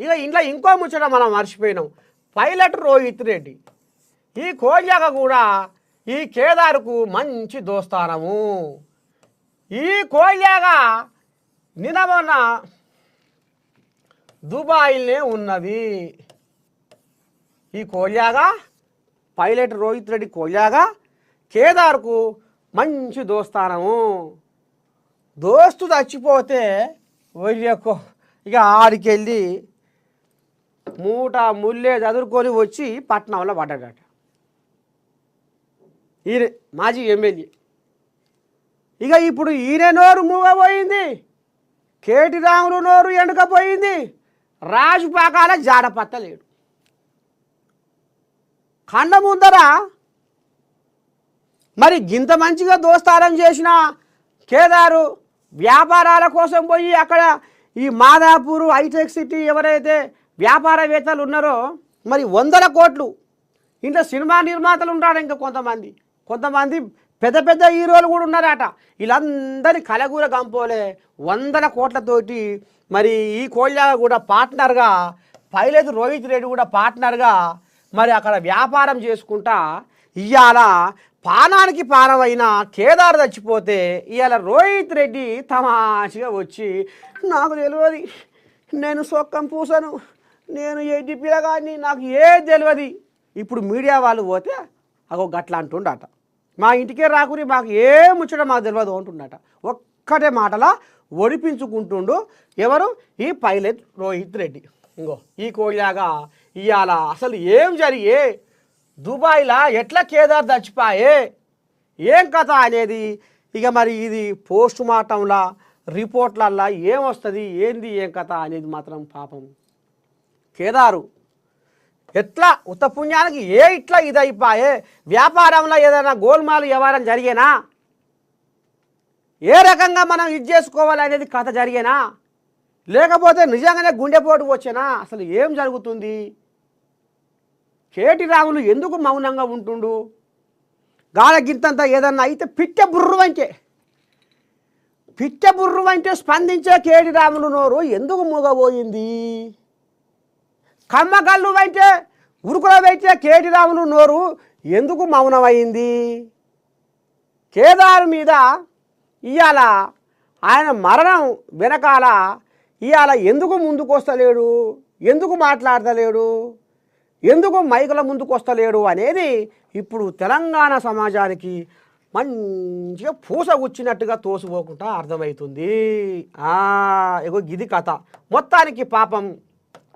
ఇక ఇంట్లో ఇంకో ముచ్చట మనం మర్చిపోయినాం. పైలట్ రోహిత్ రెడ్డి ఈ కోల్యాగ కూడా ఈ కేదార్కు మంచి దోస్తానము. ఈ కోల్యాగ నిన్న మొన్న దుబాయ్లోనే ఉన్నది. ఈ కోల్యాగ పైలట్ రోహిత్ రెడ్డి కోల్యాగ కేదార్కు మంచి దోస్తానము. దోస్తు చచ్చిపోతే వయ్యకో ఇక ఆడికెళ్ళి మూట ముల్లే చదువుకొని వచ్చి పట్నంలో పడ్డాడట. ఈయన మాజీ ఎమ్మెల్యే. ఇక ఇప్పుడు ఈయన నోరు మూగపోయింది, కేటీ రాములు నోరు ఎండుకపోయింది, రాజుపాకాల జాడపత్తలేడు. కండ ముందర మరి గింత మంచిగా దోస్తారం చేసిన కేదారు వ్యాపారాల కోసం పోయి అక్కడ ఈ మాదాపూర్ హైటెక్ సిటీ ఎవరైతే వ్యాపారవేత్తలు ఉన్నారో మరి 100 కోట్లు, ఇంట్లో సినిమా నిర్మాతలు ఉంటాడు, ఇంకా కొంతమంది పెద్ద పెద్ద హీరోలు కూడా ఉన్నారట. వీళ్ళందరి కలగూర గంపోలే 100 కోట్లతోటి మరి ఈ కోల్యాగ కూడా పార్ట్నర్గా, పైలట్ రోహిత్ రెడ్డి కూడా పార్ట్నర్గా మరి అక్కడ వ్యాపారం చేసుకుంటా ఇవాళ పానానికి పానమైన కేదార్ చచ్చిపోతే ఇవాళ రోహిత్ రెడ్డి తమాషగా వచ్చి నాకు తెలియదు, నేను సొక్కం పూసను, నేను ఎడ్డి పిల్లగాని, నాకు ఏది తెలియదు. ఇప్పుడు మీడియా వాళ్ళు పోతే అగో గట్లా అంటుండట, మా ఇంటికే రాకుని మాకు ఏ ముచ్చట మాకు తెలియదు అంటుండట. ఒక్కటే మాటలా ఒడిపించుకుంటుండు ఎవరు? ఈ పైలట్ రోహిత్ రెడ్డి. ఇంకో ఈ కోల్యాగా ఇవాళ అసలు ఏం జరిగే, దుబాయ్లా ఎట్లా కేదార్ చచ్చిపోయే, ఏం కథ అనేది ఇక మరి ఇది పోస్ట్ మార్టంలా రిపోర్ట్లల్లా ఏమొస్తుంది, ఏంది ఏం కథ అనేది మాత్రం పాపం కేదారు ఎట్లా ఉత్త పుణ్యానికి ఇట్లా ఇదైపోయే, వ్యాపారంలో ఏదైనా గోల్మాలు వ్యవహారం జరిగేనా, ఏ రకంగా మనం ఇది చేసుకోవాలనేది కథ జరిగేనా, లేకపోతే నిజంగానే గుండెపోటు వచ్చేనా, అసలు ఏం జరుగుతుంది? కేటీ రాములు ఎందుకు మౌనంగా ఉంటుండు? గాల గింతంతా ఏదన్నా అయితే పిట్టె బుర్రు అంటే స్పందించే కేటీ రాములు నోరు ఎందుకు మూగబోయింది? కమ్మకళ్ళు అంటే ఉరుకుల పెట్టే కేటీ రాములు నోరు ఎందుకు మౌనమైంది? కేదారు మీద ఇవాళ ఆయన మరణం వెనకాల ఇవాళ ఎందుకు ముందుకు వస్తలేడు, ఎందుకు మాట్లాడతలేడు, ఎందుకు మైకుల ముందుకు వస్తలేడు అనేది ఇప్పుడు తెలంగాణ సమాజానికి మంచిగా పూసగుచ్చినట్టుగా తోసిపోకుండా అర్థమవుతుంది. ఇగో ఇది కథ. మొత్తానికి పాపం